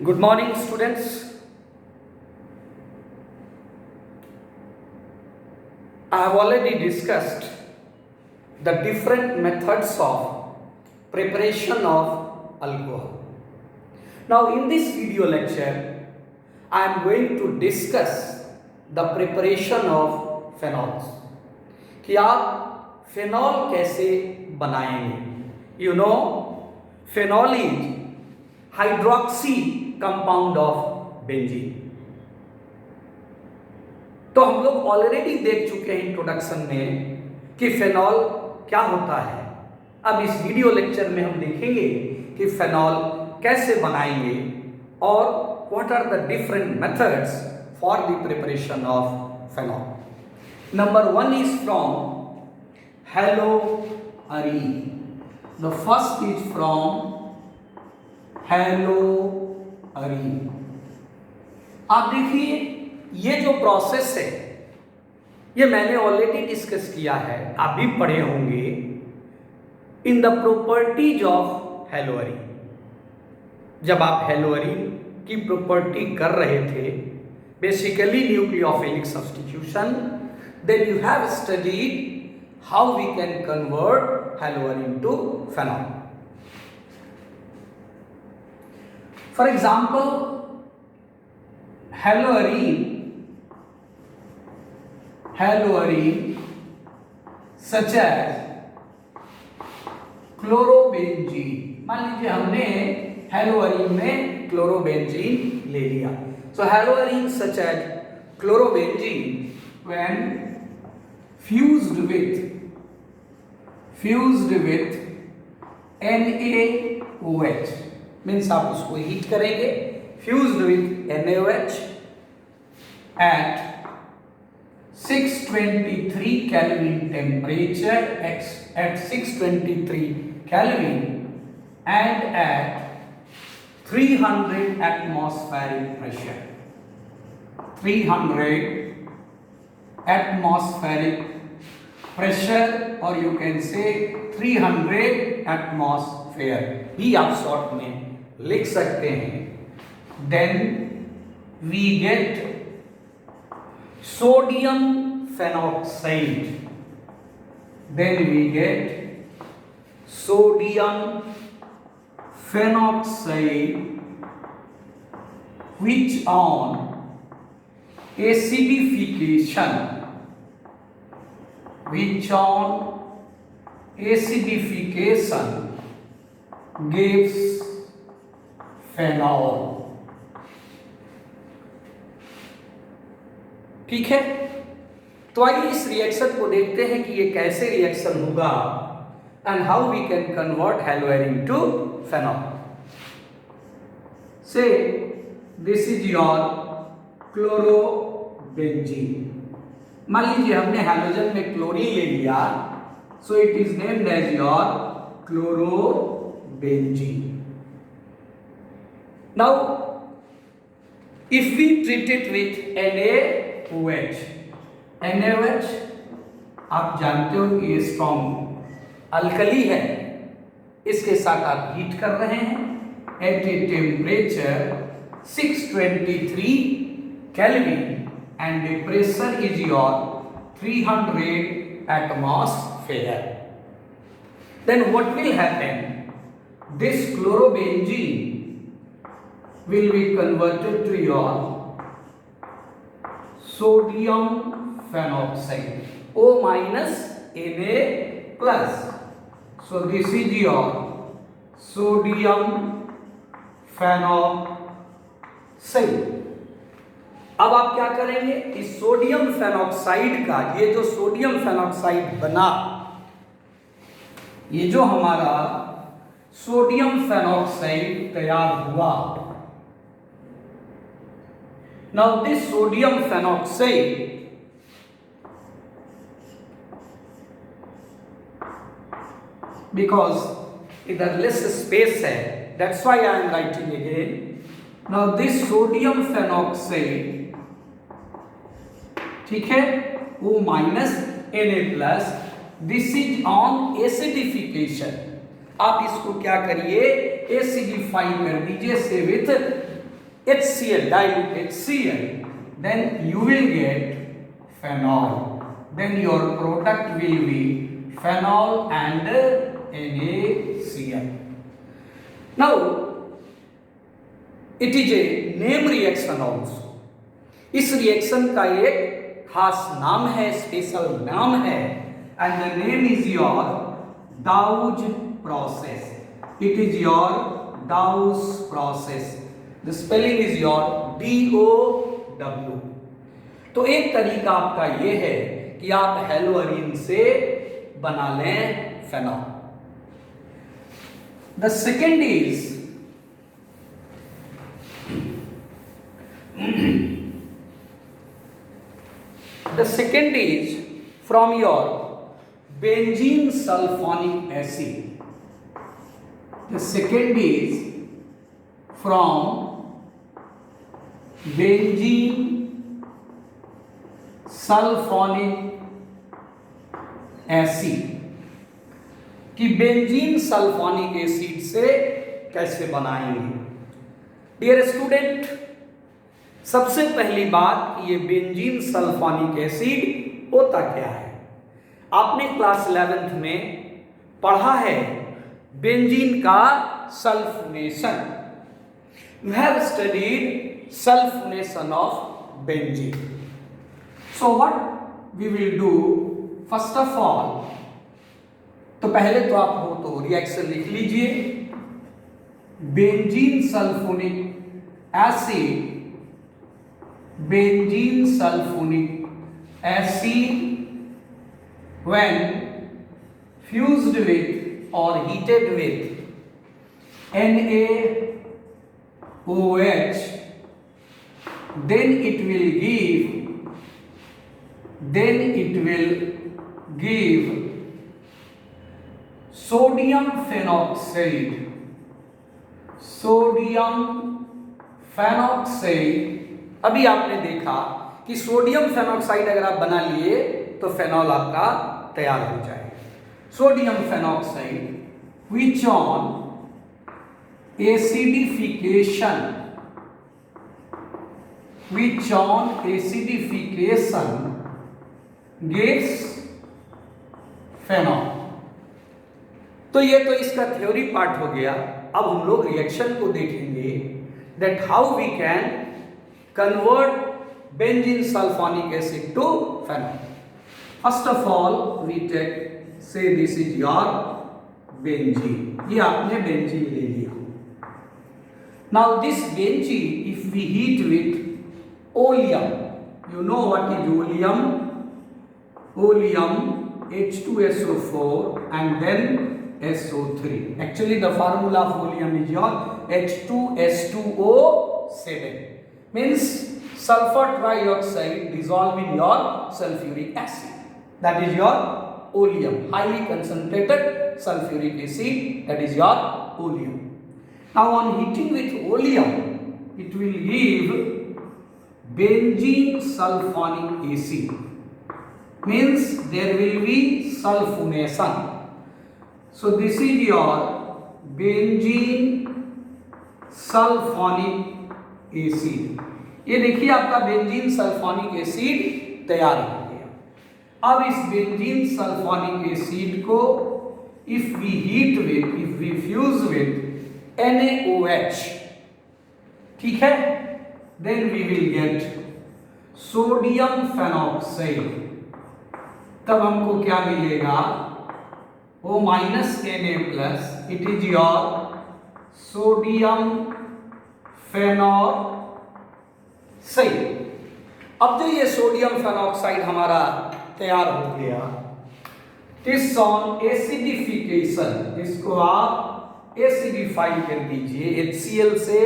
Good morning, students. I have already discussed the different methods of preparation of alcohol. Now, in this video lecture, I am going to discuss the preparation of phenols. कि आप phenol कैसे बनाएंगे? You know, phenol is hydroxy compound of benzene. तो हम लोग already देख चुके हैं इंट्रोडक्शन में कि फेनॉल क्या होता है. अब इस वीडियो लेक्चर में हम देखेंगे कि फेनॉल कैसे बनाएंगे और what are the different methods for the preparation of phenol. Number 1 is from haloarene. The first is from haloarene. आप देखिए, ये जो प्रोसेस है ये मैंने ऑलरेडी डिस्कस किया है, आप भी पढ़े होंगे in the properties of haloarene. जब आप हेलोअरीन की प्रॉपर्टी कर रहे थे, basically nucleophilic substitution, then you have studied how we can convert haloarene to phenol. For example, haloarene such as chlorobenzene. मान लीजिए हमने हेलोअरीन में क्लोरोबेंजीन ले लिया. So haloarene such as chlorobenzene when fused with NaOH means आप उसको heat करेंगे. fused with NaOH at 623 Kelvin temperature, at 623 Kelvin and at 300 atmospheric pressure. 300 atmospheric pressure, or you can say 300 atmosphere भी आप short में लिख सकते हैं. Then we get sodium phenoxide. Then we get sodium phenoxide which on acidification gives phenol. ठीक है, तो आइए इस रिएक्शन को देखते हैं कि ये कैसे रिएक्शन होगा and how we can convert haloarene to phenol. Say this is your chlorobenzene. मान लीजिए हमने हैलोजन में क्लोरीन ले लिया, so it is named as your chlorobenzene. Now if we treat it with NaOH. NaOH आप जानते हो कि ये स्ट्रॉन्ग अल्कली है. इसके साथ आप हीट कर रहे हैं at a temperature 623 Kelvin and the pressure is your 300 atmosphere. Then what will happen? This chlorobenzene will be converted to your sodium phenoxide, O minus Na plus. So this is your sodium phenoxide. अब आप क्या करेंगे, इस sodium phenoxide का, ये जो sodium phenoxide बना, ये जो हमारा सोडियम फेनॉक्साइड तैयार हुआ, now this sodium phenoxide because इधर लेस स्पेस है, that's why I am writing again. Now this sodium phenoxide, ठीक है, O minus Na plus, this is on acidification. आप इसको क्या करिए, एसिडिफाई कर दीजिए से with HCl, dilute HCl, then you will get phenol. Then your product will be phenol and NaCl. Now, it is a name reaction also. इस reaction का एक खास नाम है, स्पेशल नाम है, and the name is your douse process. It is your douse process. The spelling is your DOW. तो एक तरीका आपका ये है कि आप हेलोअरीन से बना लें phenol. The second is from your benzene sulfonic acid. The second is from benzene sulfonic acid. कि बेंजीन सल्फोनिक एसिड से कैसे बनाएंगे. डियर स्टूडेंट, सबसे पहली बात, ये बेंजीन सल्फोनिक एसिड होता क्या है. आपने क्लास 11th में पढ़ा है बेंजीन का sulfonation. You have studied sulfonation of benzene. So what we will do, first of all, तो पहले तो आप हो तो रिएक्शन लिख लीजिए. Benzene sulfonic acid, benzene sulfonic acid when fused with or heated with NaOH, then it will give sodium phenoxide. अभी आपने देखा कि सोडियम फेनॉक्साइड अगर आप बना लिए तो फेनॉल आपका तैयार हो जाएगा. Sodium phenoxide which on acidification gives phenol. तो ये तो इसका थ्योरी पार्ट हो गया. अब हम लोग रिएक्शन को देखेंगे, that how we can convert benzene sulfonic acid to phenol. First of all, we take, say this is your benzene. ये आपने benzene ले लिया. Now this benzene, if we heat with oleum, you know what is oleum? Oleum H2SO4 and then SO3. Actually the formula of oleum is your H2S2O7. Means sulfur trioxide dissolved in your sulfuric acid. That is your oleum, highly concentrated sulfuric acid. That is your oleum. Now on heating with oleum, it will give benzene sulfonic acid. Means there will be sulfonation. So this is your benzene sulfonic acid. ये देखिए आपका benzene sulfonic acid तैयार हो गया. अब इस benzene sulfonic acid को if we fuse with NaOH, ठीक है, then we will get sodium phenoxide. तब हमको क्या मिलेगा, O minus Na+, it is your sodium phenoxide. अब जो ये सोडियम फेनॉक्साइड हमारा तैयार हो गया, इस ऑन एसिडिफिकेशन, इसको आप एसिडिफाई कर दीजिए HCl से,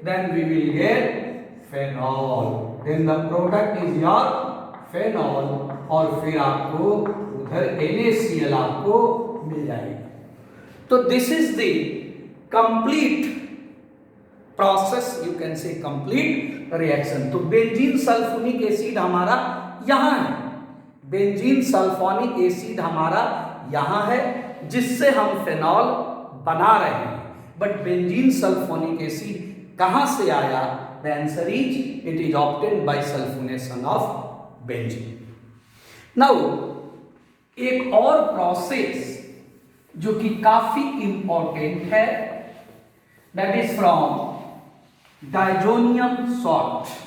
then we will get phenol. Then the product is your phenol. और फिर आपको उधर NaCl आपको मिल जाएगा. तो this is the complete process, you can say complete reaction. तो बेंजीन सल्फोनिक एसिड हमारा यहां है, बेंजीन सल्फोनिक एसिड हमारा यहां है, जिससे हम फेनॉल बना रहे हैं. बट बेंजीन सल्फोनिक एसिड कहां से आया? The answer is it is obtained by sulphonation of benzene. Now एक और प्रोसेस जो कि काफी इंपॉर्टेंट है, that is from diazonium salt.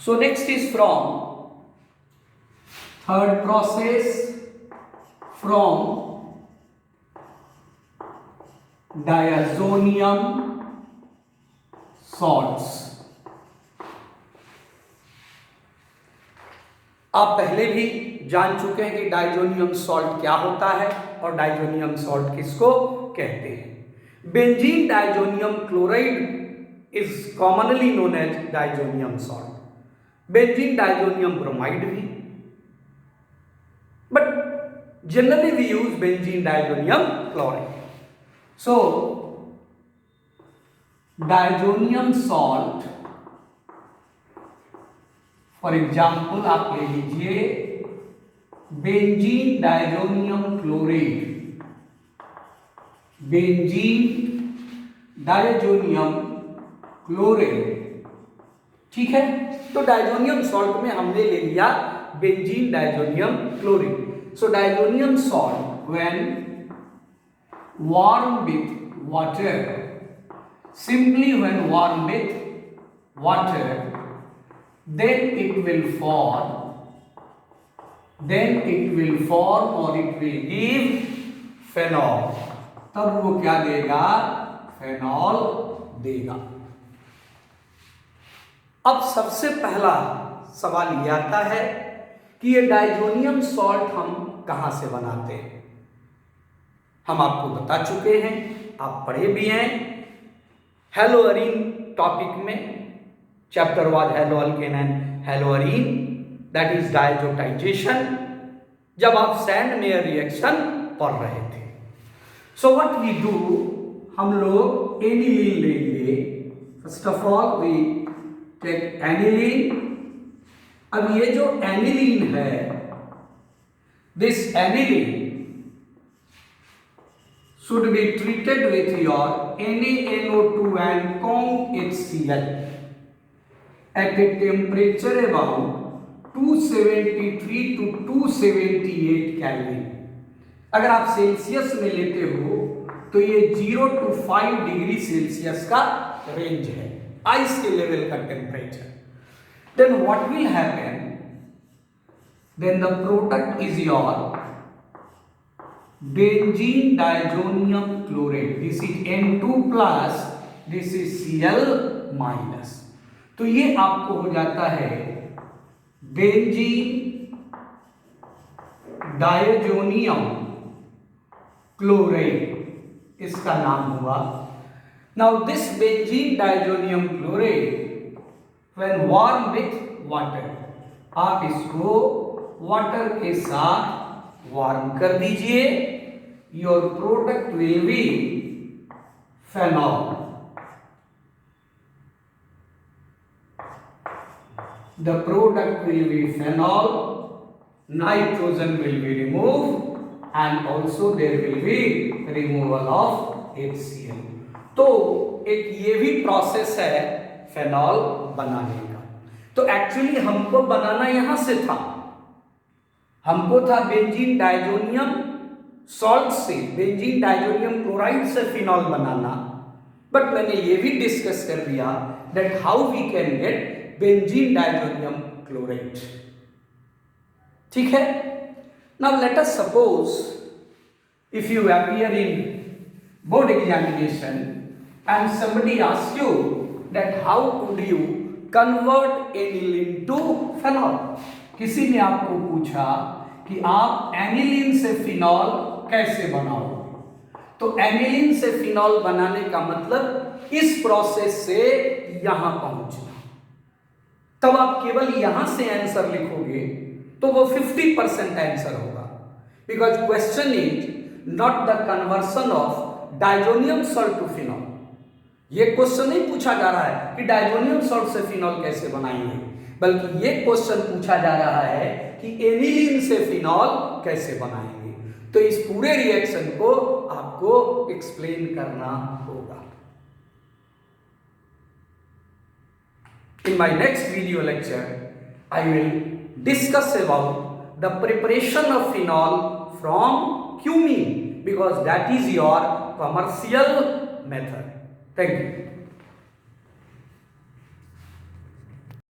So next is from third process from diazonium salts। आप पहले भी जान चुके हैं कि डाइजोनियम सॉल्ट क्या होता है और डाइजोनियम सॉल्ट किसको कहते हैं। Benzene diazonium chloride is commonly known as diazonium salt. Benzene diazonium bromide भी, but generally we use benzene diazonium chloride. So diazonium salt, for example आप ले लीजिए benzene diazonium chloride, benzene diazonium chloride, ठीक है। तो डाइजोनियम सॉल्ट में हमने ले लिया benzene diazonium chloride. So diazonium salt when warm with water, simply when warm with water, then it will form or it will give phenol। तब वो क्या देगा? फेनॉल देगा। अब सबसे पहला सवाल ये आता है कि ये डाइजोनियम सॉल्ट हम कहां से बनाते हैं। हम आपको बता चुके हैं, आप पढ़े भी हैं, हेलोअरीन टॉपिक में chapter was haloalkane and haloarene, that is diazotization, जब आप सैंड मेयर रिएक्शन पढ़ रहे थे। सो व्हाट वी डू, हम लोग एनिलीन लेंगे। First of all we take aniline. अब ये जो एनिलीन है, this aniline should be treated with your NaNO2 and CONHCl at a temperature about 273 to 278 Kelvin। अगर आप सेल्सियस में लेते हो तो ये 0 to 5 डिग्री सेल्सियस का रेंज है, आइस के लेवल का temperature. Then what will happen, then the product is your benzene diazonium chloride, this is N2 plus, this is Cl minus. तो ये आपको हो जाता है बेंजीन डाइजोनियम क्लोराइड, इसका नाम हुआ। Now this benzene diazonium chloride when warm with water, आप इसको वाटर के साथ वार्म कर दीजिए, your product will be phenol. The product will be phenol, nitrogen will be removed and also there will be removal of HCl। तो एक ये भी प्रोसेस है फेनॉल बनाने का। तो एक्चुअली हमको बनाना यहां से था, हमको था बेंजीन डाइजोनियम सॉल्ट से, बेंजीन डाइजोनियम क्लोराइड से फिनॉल बनाना, बट मैंने ये भी डिस्कस कर दिया that how we can get benzene diazonium chloride, ठीक है। Now let us suppose if you appear in board examination and somebody asks you that how could you convert aniline to phenol। किसी ने आपको पूछा कि आप एनिलीन से phenol कैसे बनाओगे, तो एनिलीन से फिनॉल बनाने का मतलब इस प्रोसेस से यहां पहुंचना। तब आप केवल यहां से आंसर लिखोगे तो वो 50% आंसर होगा, because question is not the conversion of diazonium salt to phenol. ये क्वेश्चन नहीं पूछा जा रहा है कि डाइजोनियम सॉल्ट से फिनॉल कैसे बनाएंगे, बल्कि ये क्वेश्चन पूछा जा रहा है कि एनिलीन से फिनॉल कैसे बनाएंगे। तो इस पूरे रिएक्शन को आपको एक्सप्लेन करना होगा। In my next video lecture, I will discuss about the preparation of phenol from cumene, because that is your commercial method. Thank you.